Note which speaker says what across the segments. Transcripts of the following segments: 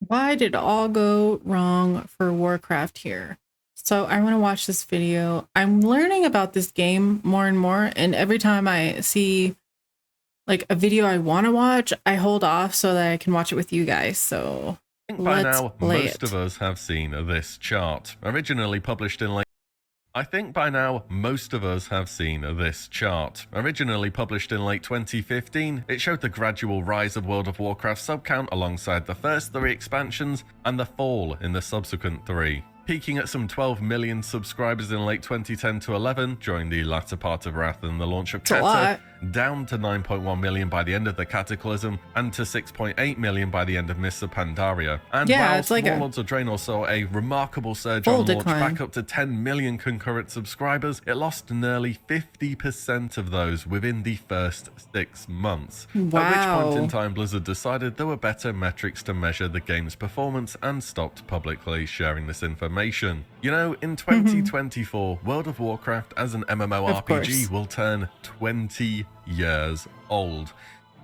Speaker 1: Why did it all go wrong for Warcraft here? So I want to watch this video. I'm learning about this game more and more, and every time I see like a video I want to watch, I hold off so that I can watch it with you guys. So
Speaker 2: I think by
Speaker 1: let's
Speaker 2: now
Speaker 1: play
Speaker 2: most
Speaker 1: it.
Speaker 2: of us have seen this chart. Originally published in late I think by now most of us have seen this chart. Originally published in late 2015, it showed the gradual rise of World of Warcraft subcount alongside the first 3 expansions and the fall in the subsequent 3. Peaking at some 12 million subscribers in late 2010 to 11 during the latter part of Wrath and the launch of Cata, down to 9.1 million by the end of the Cataclysm, and to 6.8 million by the end of Mists of Pandaria. And
Speaker 1: Yeah,
Speaker 2: while
Speaker 1: it's like
Speaker 2: Warlords of Draenor saw a remarkable surge
Speaker 1: full
Speaker 2: on launch
Speaker 1: decline.
Speaker 2: back up to 10 million concurrent subscribers, it lost nearly 50% of those within the first 6 months.
Speaker 1: Wow.
Speaker 2: At which point in time Blizzard decided there were better metrics to measure the game's performance and stopped publicly sharing this information. You know, in 2024, World of Warcraft as an MMORPG will turn 20 years old.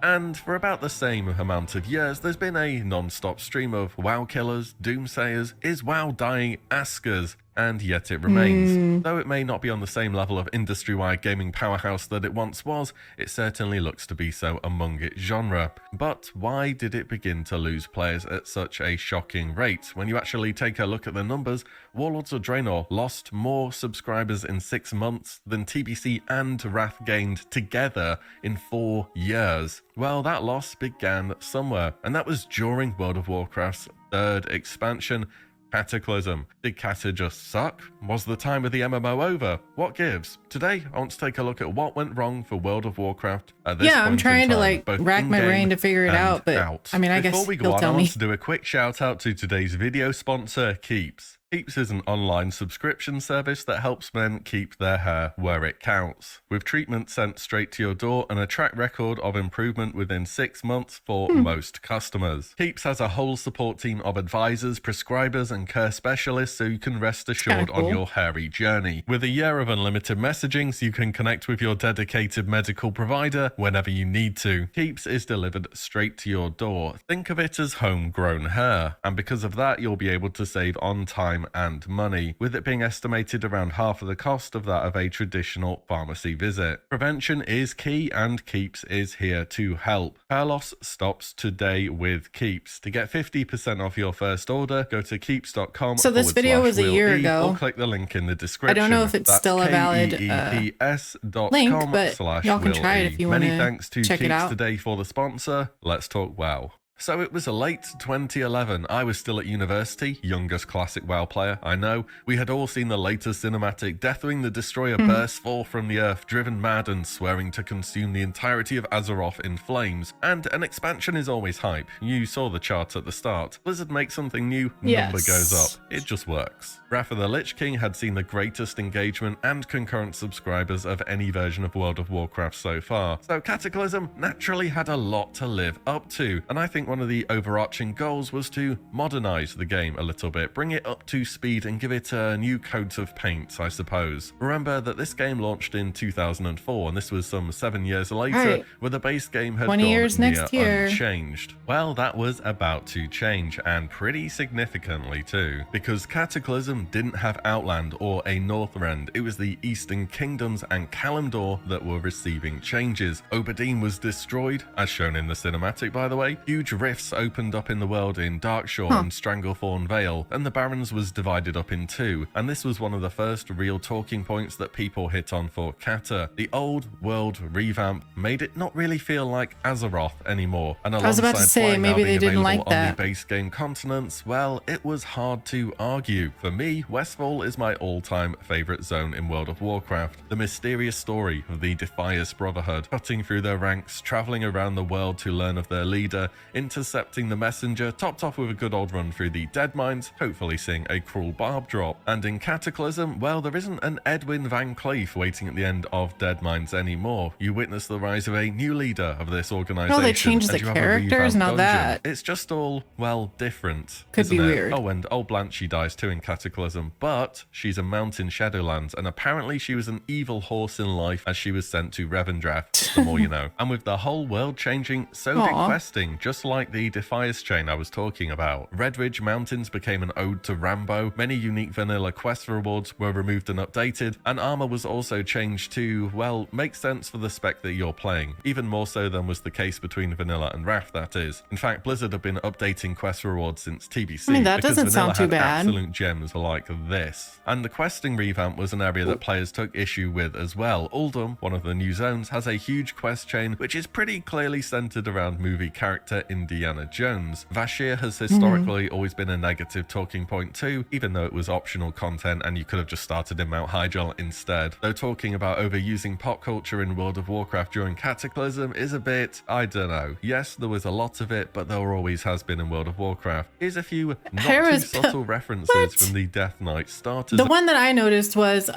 Speaker 2: And for about the same amount of years, there's been a non-stop stream of WoW killers, doomsayers, is WoW dying askers, and yet it remains. Though it may not be on the same level of industry-wide gaming powerhouse that it once was, it certainly looks to be so among its genre. But why did it begin to lose players at such a shocking rate? When you actually take a look at the numbers, Warlords of Draenor lost more subscribers in 6 months than TBC and Wrath gained together in 4 years. Well, that loss began somewhere, and that was during World of Warcraft's 3rd expansion, Cataclysm. Did Cata just suck? Was the time of the MMO over? What gives? Today, I want to take a look at what went wrong for World of Warcraft at this point in time.
Speaker 1: I'm trying to like rack my brain to figure it out, but I mean, I guess
Speaker 2: before we go on, I want to do a quick shout out to today's video sponsor, Keeps. Keeps is an online subscription service that helps men keep their hair where it counts, with treatment sent straight to your door and a track record of improvement within 6 months for most customers. Keeps has a whole support team of advisors, prescribers, and care specialists, so you can rest assured on your hairy journey. With a year of unlimited messaging, so you can connect with your dedicated medical provider whenever you need to. Keeps is delivered straight to your door. Think of it as homegrown hair, and because of that, you'll be able to save on time and money, with it being estimated around half of the cost of that of a traditional pharmacy visit. Prevention is key, and Keeps is here to help. Hair loss stops today with Keeps. To get 50% off your first order, go to keeps.com.
Speaker 1: So this video was a year ago.
Speaker 2: Or click the link in the description.
Speaker 1: I don't know if it's still a valid link, but y'all can try it if you want to.
Speaker 2: Many thanks to
Speaker 1: check it
Speaker 2: Keeps
Speaker 1: out
Speaker 2: today for the sponsor. Let's talk WoW. So it was late 2011, I was still at university, youngest classic WoW player, I know. We had all seen the latest cinematic, Deathwing the Destroyer burst forth from the earth, driven mad and swearing to consume the entirety of Azeroth in flames. And an expansion is always hype. You saw the chart at the start. Blizzard makes something new, number goes up. It just works. Wrath of the Lich King had seen the greatest engagement and concurrent subscribers of any version of World of Warcraft so far. So Cataclysm naturally had a lot to live up to, and I think one of the overarching goals was to modernize the game a little bit, bring it up to speed and give it a new coat of paint, I suppose. Remember that this game launched in 2004, and this was some 7 years later, where the base game had
Speaker 1: 20 years
Speaker 2: gone
Speaker 1: next
Speaker 2: near
Speaker 1: year.
Speaker 2: unchanged. Well, that was about to change, and pretty significantly too, because Cataclysm didn't have Outland or a Northrend. It was the Eastern Kingdoms and Kalimdor that were receiving changes. Oberdeen was destroyed, as shown in the cinematic by the way. Huge rifts opened up in the world in Darkshore and Stranglethorn Vale, and the Barrens was divided up in 2, and this was one of the first real talking points that people hit on for Cata. The old world revamp made it not really feel like Azeroth anymore, and
Speaker 1: I was about to say, maybe they didn't like that.
Speaker 2: On the base game continents, well, it was hard to argue. For me, Westfall is my all-time favorite zone in World of Warcraft. The mysterious story of the Defias Brotherhood, cutting through their ranks, traveling around the world to learn of their leader, intercepting the messenger, topped off with a good old run through the Dead Mines, hopefully seeing a cruel barb drop. And in Cataclysm, well, there isn't an Edwin Van Cleef waiting at the end of Dead Mines anymore. You witness the rise of a new leader of this organization.
Speaker 1: No, they changed the characters, now that.
Speaker 2: It's just all, well, different.
Speaker 1: Could be weird.
Speaker 2: Oh, and old Blanche dies too in Cataclysm, but she's a mount in Shadowlands, and apparently she was an evil horse in life as she was sent to Revendreth, the more you know. And with the whole world changing, so did questing, just like like the Defias chain I was talking about. Red Ridge Mountains became an ode to Rambo, many unique vanilla quest rewards were removed and updated, and armor was also changed to, well, make sense for the spec that you're playing, even more so than was the case between vanilla and Wrath, that is. In fact, Blizzard have been updating quest rewards since TBC.
Speaker 1: I mean, that doesn't sound too bad.
Speaker 2: Absolute gems like this. And the questing revamp was an area that players took issue with as well. Uldum, one of the new zones, has a huge quest chain which is pretty clearly centered around movie character Indiana Jones. Vashir has historically always been a negative talking point too, even though it was optional content and you could have just started in Mount Hyjal instead. Though talking about overusing pop culture in World of Warcraft during Cataclysm is a bit, I don't know. Yes, there was a lot of it, but there always has been in World of Warcraft. Here's a few not too subtle references from the Death Knight starters.
Speaker 1: The one that I noticed was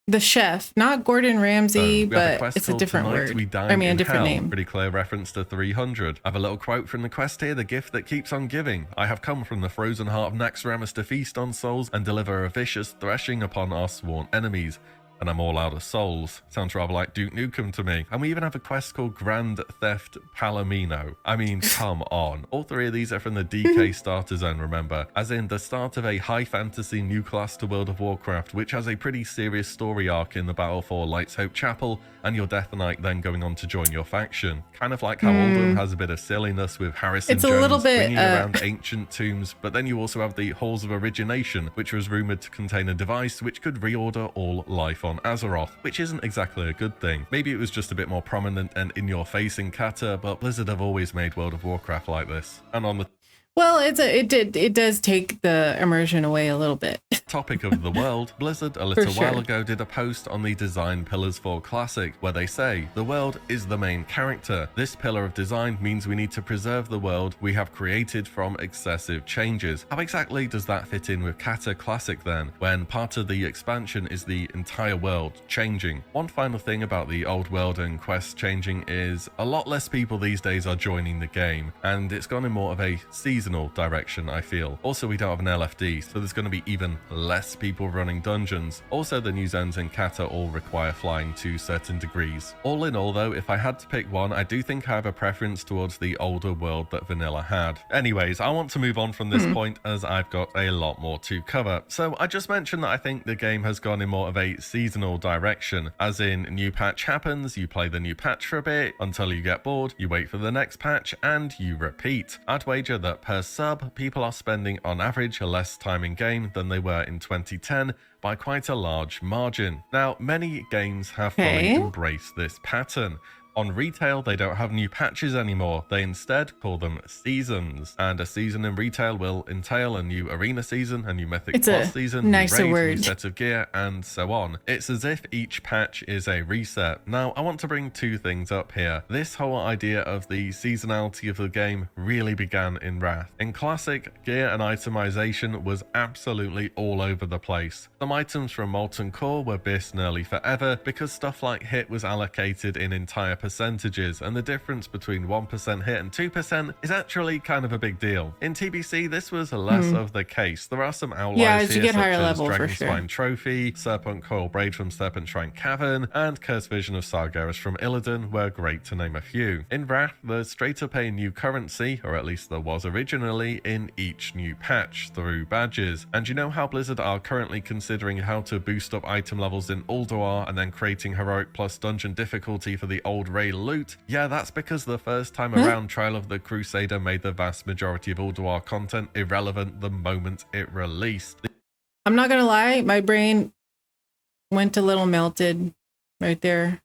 Speaker 1: the chef, not Gordon Ramsay, but it's a different word. I mean, a different name.
Speaker 2: Pretty clear reference to 300. I have a little quote from the quest here: the gift that keeps on giving. I have come from the frozen heart of Naxxramas to feast on souls and deliver a vicious threshing upon our sworn enemies. And I'm all out of souls. Sounds rather like Duke Nukem to me. And we even have a quest called Grand Theft Palomino. I mean, come on. All three of these are from the DK starter zone, remember? As in the start of a high fantasy new class to World of Warcraft, which has a pretty serious story arc in the battle for Light's Hope Chapel, and your Death Knight then going on to join your faction. Kind of like how Uldum has a bit of silliness with Harrison Jones
Speaker 1: a little bit,
Speaker 2: swinging around ancient tombs, but then you also have the Halls of Origination, which was rumored to contain a device which could reorder all life on Azeroth, which isn't exactly a good thing. Maybe it was just a bit more prominent and in your face in Kata, but Blizzard have always made World of Warcraft like this. And on the
Speaker 1: well, it does take the immersion away a little bit.
Speaker 2: Topic of the world, Blizzard a little while ago did a post on the design pillars for Classic where they say, the world is the main character. This pillar of design means we need to preserve the world we have created from excessive changes. How exactly does that fit in with Kata Classic then, when part of the expansion is the entire world changing? One final thing about the old world and quests changing is a lot less people these days are joining the game, and it's gone in more of a seasonal direction, I feel. Also, we don't have an LFD, so there's going to be even less people running dungeons. Also, the new zones in Kata all require flying to certain degrees. All in all though, if I had to pick one, I do think I have a preference towards the older world that Vanilla had. Anyways, I want to move on from this point as I've got a lot more to cover. So I just mentioned that I think the game has gone in more of a seasonal direction, as in new patch happens, you play the new patch for a bit, until you get bored, you wait for the next patch, and you repeat. I'd wager that per sub, people are spending on average less time in game than they were in 2010 by quite a large margin. Now, many games have fully embraced this pattern. On retail, they don't have new patches anymore. They instead call them seasons. And a season in retail will entail a new arena season, a new mythic boss season, new raid, new set of gear, and so on. It's as if each patch is a reset. Now, I want to bring two things up here. This whole idea of the seasonality of the game really began in Wrath. In Classic, gear and itemization was absolutely all over the place. Some items from Molten Core were BIS nearly forever because stuff like hit was allocated in entire percentages, and the difference between 1% hit and 2% is actually kind of a big deal. In TBC, this was less of the case. There are some outliers
Speaker 1: as
Speaker 2: here,
Speaker 1: you get
Speaker 2: such
Speaker 1: higher
Speaker 2: as
Speaker 1: level,
Speaker 2: Dragon
Speaker 1: for sure.
Speaker 2: Spine Trophy, Serpent Coil Braid from Serpent Shrine Cavern, and Cursed Vision of Sargeras from Illidan were great to name a few. In Wrath, there's straight up a new currency, or at least there was originally, in each new patch through badges. And you know how Blizzard are currently considering how to boost up item levels in Ulduar and then creating heroic plus dungeon difficulty for the old Ray loot? Yeah, that's because the first time around, Trial of the Crusader made the vast majority of Ulduar content irrelevant the moment it released.
Speaker 1: I'm not gonna lie, my brain went a little melted right there.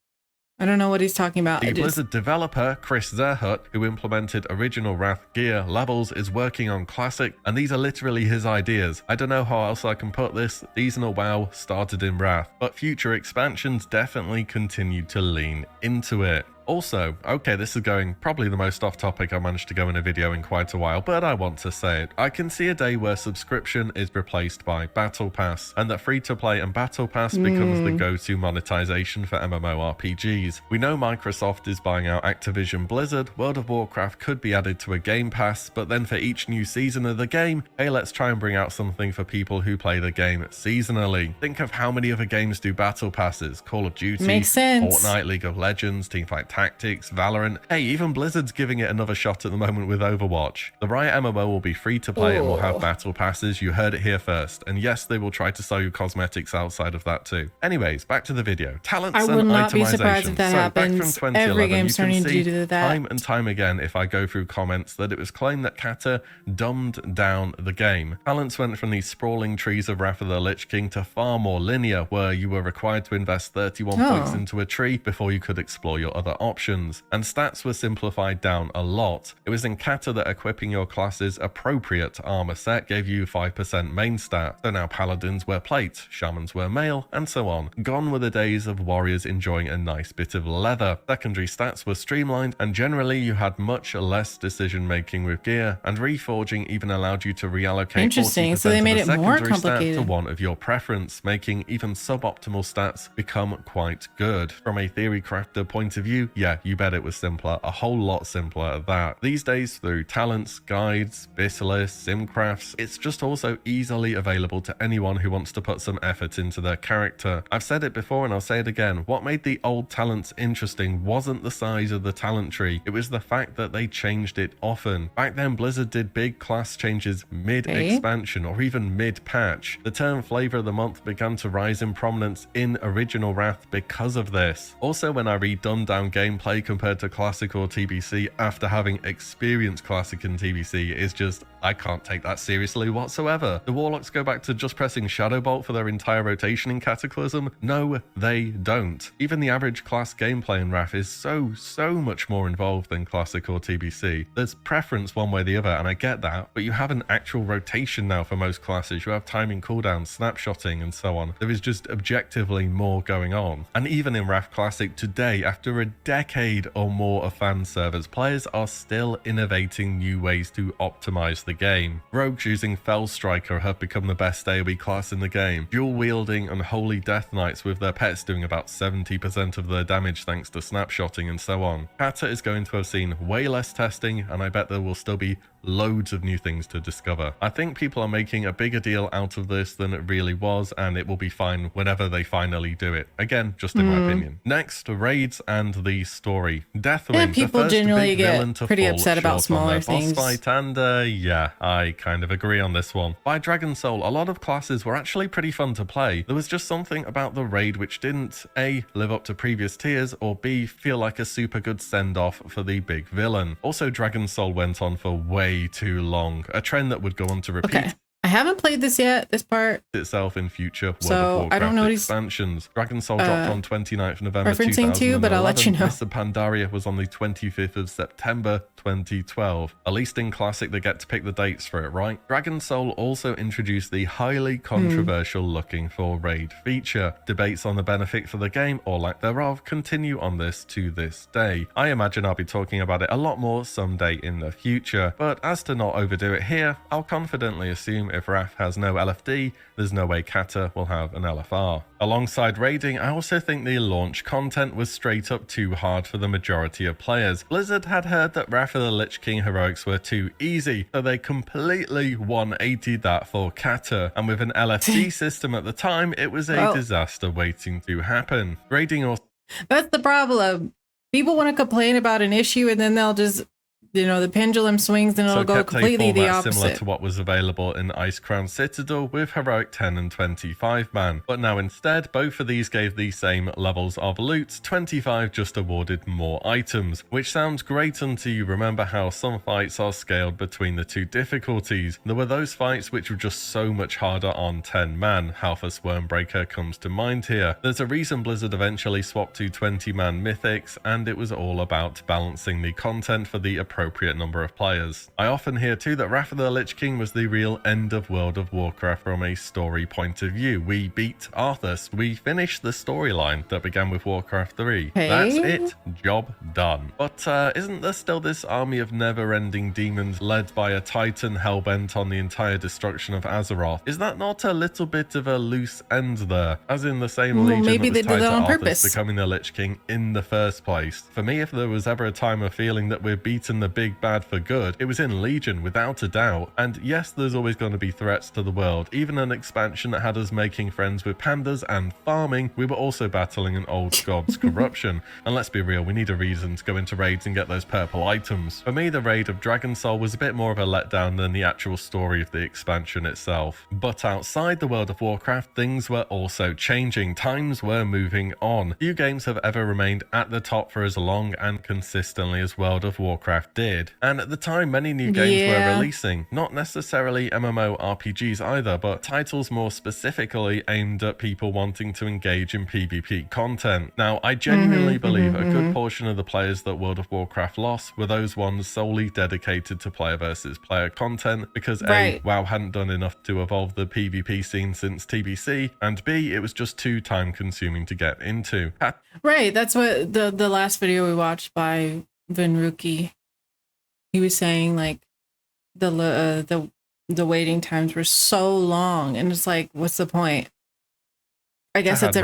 Speaker 1: I don't know what he's talking about.
Speaker 2: The Blizzard developer, Chris Zerhut, who implemented original Wrath gear levels, is working on Classic, and these are literally his ideas. I don't know how else I can put this. Seasonal WoW started in Wrath, but future expansions definitely continued to lean into it. Also, okay, this is going probably the most off topic I managed to go in a video in quite a while, but I want to say it. I can see a day where subscription is replaced by Battle Pass, and that free-to-play and Battle Pass becomes the go-to monetization for MMORPGs. We know Microsoft is buying out Activision Blizzard, World of Warcraft could be added to a Game Pass, but then for each new season of the game, hey, let's try and bring out something for people who play the game seasonally. Think of how many other games do Battle Passes: Call of Duty,
Speaker 1: Makes sense.
Speaker 2: Fortnite, League of Legends, Teamfight Tactics, Valorant. Hey, even Blizzard's giving it another shot at the moment with Overwatch. The Riot MMO will be free to play and will have battle passes. You heard it here first. And yes, they will try to sell you cosmetics outside of that too. Anyways, back to the video. Talents and itemization. I would not be surprised if that happens. Back from 2011, every game's starting to do that. Time and time again, if I go through comments, that it was claimed that Kata dumbed down the game. Talents went from these sprawling trees of Wrath of the Lich King to far more linear, where you were required to invest 31 points into a tree before you could explore your other options. And stats were simplified down a lot. It was in Kata that equipping your class's appropriate armor set gave you 5% main stat. So now paladins wear plate, shamans wear mail, and so on. Gone were the days of warriors enjoying a nice bit of leather. Secondary stats were streamlined, and generally you had much less decision making with gear, and reforging even allowed you to reallocate 40%
Speaker 1: so they made
Speaker 2: of the
Speaker 1: it more
Speaker 2: secondary
Speaker 1: complicated
Speaker 2: stat to one of your preference, making even suboptimal stats become quite good. From a theory crafter point of view, yeah, you bet it was simpler, a whole lot simpler at that. These days, through talents, guides, bit lists, simcrafts, it's just also easily available to anyone who wants to put some effort into their character. I've said it before and I'll say it again, what made the old talents interesting wasn't the size of the talent tree, it was the fact that they changed it often. Back then, Blizzard did big class changes mid-expansion or even mid-patch. The term flavor of the month began to rise in prominence in original Wrath because of this. Also, when I read dumbed down gameplay compared to Classic or TBC after having experienced Classic and TBC, is just, I can't take that seriously whatsoever. The Warlocks go back to just pressing Shadow Bolt for their entire rotation in Cataclysm? No, they don't. Even the average class gameplay in Wrath is so much more involved than Classic or TBC. There's preference one way or the other, and I get that, but you have an actual rotation now for most classes. You have timing cooldowns, snapshotting, and so on. There is just objectively more going on. And even in Wrath Classic today, after a decade or more of fan servers, players are still innovating new ways to optimize the game. Rogues using Fell Striker have become the best AoE class in the game. Dual wielding Unholy Death Knights with their pets doing about 70% of their damage thanks to snapshotting and so on. Kata is going to have seen way less testing, and I bet there will still be loads of new things to discover. I think people are making a bigger deal out of this than it really was, and it will be fine whenever they finally do it. Again, just in my opinion. Next, raids and the story. Deathwing,
Speaker 1: people
Speaker 2: the first
Speaker 1: generally
Speaker 2: big
Speaker 1: get
Speaker 2: villain to
Speaker 1: pretty
Speaker 2: fall
Speaker 1: upset about
Speaker 2: short
Speaker 1: smaller
Speaker 2: on their
Speaker 1: things.
Speaker 2: boss fight, and yeah, I kind of agree on this one. By Dragon Soul, a lot of classes were actually pretty fun to play. There was just something about the raid which didn't A, live up to previous tiers, or B, feel like a super good send-off for the big villain. Also, Dragon Soul went on for way too long, a trend that would go on to repeat
Speaker 1: I haven't played this yet, this part.
Speaker 2: itself in future World of Warcraft
Speaker 1: I don't know what
Speaker 2: expansions. Dragon Soul dropped on 29th November
Speaker 1: referencing
Speaker 2: 2011.
Speaker 1: to, but I'll let you know.
Speaker 2: Mr. Pandaria was on the 25th of September 2012. At least in Classic they get to pick the dates for it, right? Dragon Soul also introduced the highly controversial looking for raid feature. Debates on the benefit for the game, or lack thereof, continue on this to this day. I imagine I'll be talking about it a lot more someday in the future, but as to not overdo it here, I'll confidently assume if Wrath has no LFD, there's no way Kata will have an LFR. Alongside raiding, I also think the launch content was straight up too hard for the majority of players. Blizzard had heard that Wrath of the Lich King heroics were too easy, so they completely 180'd that for Kata, and with an LFD system at the time, it was a disaster waiting to happen. Raiding also...
Speaker 1: That's the problem. People want to complain about an issue and then they'll just, you know, the pendulum swings and it'll go completely the opposite.
Speaker 2: Similar to what was available in Icecrown Citadel with Heroic 10 and 25 man. But now instead, both of these gave the same levels of loot. 25 just awarded more items, which sounds great until you remember how some fights are scaled between the two difficulties. There were those fights which were just so much harder on 10 man. Halphus Wormbreaker comes to mind here. There's a reason Blizzard eventually swapped to 20 man mythics, and it was all about balancing the content for the appropriate number of players. I often hear too that Wrath of the Lich King was the real end of World of Warcraft from a story point of view. We beat Arthas, we finished the storyline that began with Warcraft 3. That's it, job done. But isn't there still this army of never-ending demons led by a titan hellbent on the entire destruction of Azeroth? Is that not a little bit of a loose end there? As in the same legion
Speaker 1: maybe
Speaker 2: that was
Speaker 1: they did
Speaker 2: tied
Speaker 1: that
Speaker 2: to
Speaker 1: on
Speaker 2: Arthas
Speaker 1: purpose.
Speaker 2: becoming the Lich King in the first place. For me, if there was ever a time of feeling that we're beaten the the big bad for good, it was in Legion without a doubt. And yes, there's always going to be threats to the world. Even an expansion that had us making friends with pandas and farming, we were also battling an old god's corruption. And let's be real, we need a reason to go into raids and get those purple items. For me, the raid of Dragon Soul was a bit more of a letdown than the actual story of the expansion itself. But outside the world of Warcraft, things were also changing. Times were moving on. Few games have ever remained at the top for as long and consistently as World of Warcraft did. And at the time, many new games were releasing. Not necessarily MMORPGs either, but titles more specifically aimed at people wanting to engage in PvP content. Now, I genuinely believe a good portion of the players that World of Warcraft lost were those ones solely dedicated to player versus player content, because A, WoW hadn't done enough to evolve the PvP scene since TBC, and B, it was just too time consuming to get into.
Speaker 1: Right, that's what the last video we watched by Vinruki, he was saying, like, the waiting times were so long, and it's like, what's the point? I guess that's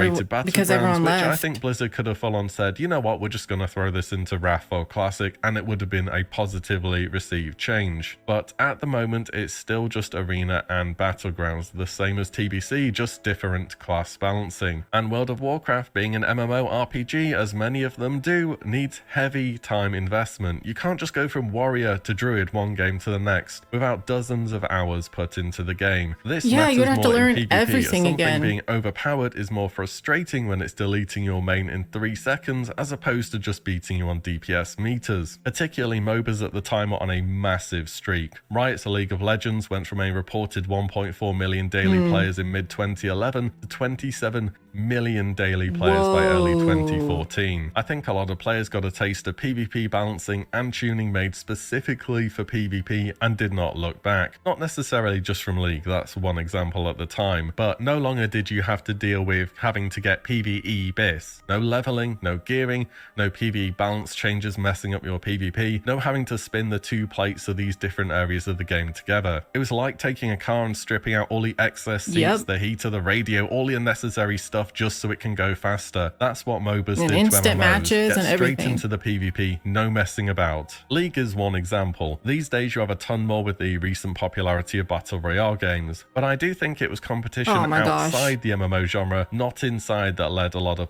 Speaker 1: because everyone left.
Speaker 2: I think Blizzard could have full on said, you know what, we're just going to throw this into Wrath or Classic, and it would have been a positively received change. But at the moment, it's still just Arena and Battlegrounds, the same as TBC, just different class balancing. And World of Warcraft, being an MMORPG, as many of them do, needs heavy time investment. You can't just go from Warrior to Druid one game to the next without dozens of hours put into the game. This matters
Speaker 1: you'd have
Speaker 2: more
Speaker 1: to learn
Speaker 2: in PvP,
Speaker 1: everything
Speaker 2: as
Speaker 1: again.
Speaker 2: Being overpowered is more frustrating when it's deleting your main in 3 seconds as opposed to just beating you on DPS meters. Particularly MOBAs at the time were on a massive streak. Riot's League of Legends went from a reported 1.4 million daily players in mid-2011 to 27 million daily players by early 2014. I think a lot of players got a taste of PvP balancing and tuning made specifically for PvP and did not look back. Not necessarily just from League, that's one example at the time, but no longer did you have to deal with having to get PvE bis. No leveling, no gearing, no PvE balance changes messing up your PvP, no having to spin the 2 plates of these different areas of the game together. It was like taking a car and stripping out all the excess seats, the heater, the radio, all the unnecessary stuff just so it can go faster. That's what MOBAs did to
Speaker 1: instant
Speaker 2: MMOs.
Speaker 1: matches and
Speaker 2: straight
Speaker 1: everything.
Speaker 2: into the PvP, no messing about. League is one example. These days you have a ton more with the recent popularity of Battle Royale games, but I do think it was competition outside the MMO genre, not inside, that led a lot of...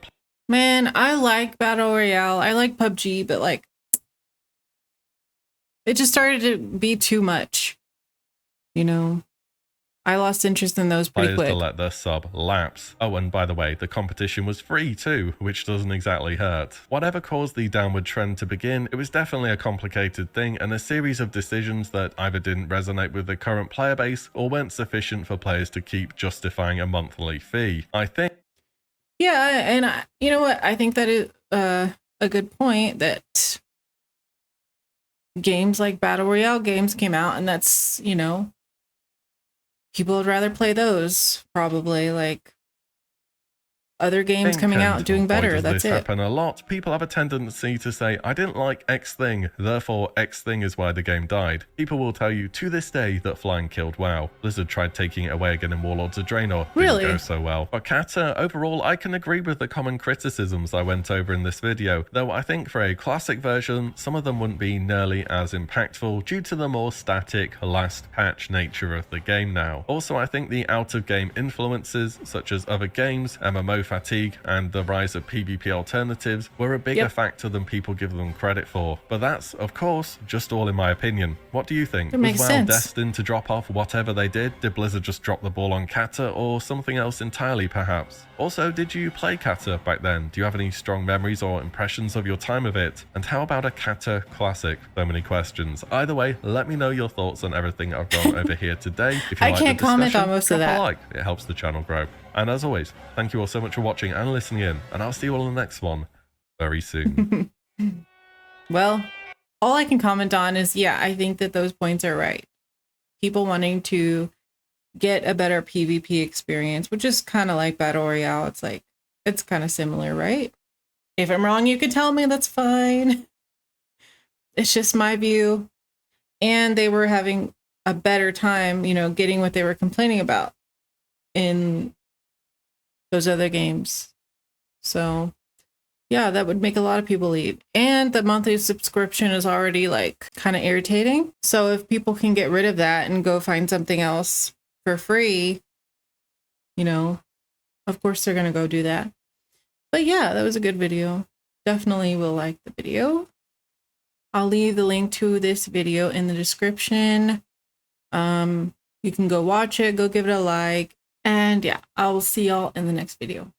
Speaker 1: Man, I like Battle Royale. I like PUBG, but like, it just started to be too much, you know? I lost interest in those pretty quick.
Speaker 2: To let their sub lapse. Oh, and by the way, the competition was free too, which doesn't exactly hurt. Whatever caused the downward trend to begin, it was definitely a complicated thing and a series of decisions that either didn't resonate with the current player base or weren't sufficient for players to keep justifying a monthly fee. I think...
Speaker 1: Yeah, and you know what? I think that is a good point, that games like Battle Royale games came out, and that's, you know, people would rather play those, probably, like other games coming out doing better. That's it.
Speaker 2: Happen a lot. People have a tendency to say, I didn't like X thing, therefore X thing is why the game died. People will tell you to this day that flying killed WoW. Blizzard tried taking it away again in Warlords of Draenor. Didn't go so well. But Kata, overall, I can agree with the common criticisms I went over in this video, though I think for a classic version, some of them wouldn't be nearly as impactful due to the more static last patch nature of the game now. Also, I think the out-of-game influences, such as other games, MMO fatigue, and the rise of PvP alternatives were a bigger factor than people give them credit for. But that's, of course, just all in my opinion. What do you think? Was WoW destined to drop off whatever they did? Did Blizzard just drop the ball on Kata, or something else entirely perhaps? Also, did you play Kata back then? Do you have any strong memories or impressions of your time of it? And how about a Kata classic? So many questions. Either way, let me know your thoughts on everything I've gone over here today. If you
Speaker 1: I can't comment on most of that.
Speaker 2: Like, it helps the channel grow. And as always, thank you all so much for watching and listening in, and I'll see you all in the next one very soon.
Speaker 1: Well, all I can comment on is, yeah, I think that those points are right. People wanting to get a better PvP experience, which is kind of like Battle Royale. It's like, it's kind of similar, right? If I'm wrong, you can tell me, that's fine. It's just my view. And they were having a better time, you know, getting what they were complaining about in those other games. So Yeah, that would make a lot of people leave. And the monthly subscription is already like kind of irritating. So if people can get rid of that and go find something else for free, you know, of course they're going to go do that. But yeah, that was a good video. Definitely will like the video. I'll leave the link to this video in the description. You can go watch it, go give it a like. And yeah, I will see y'all in the next video.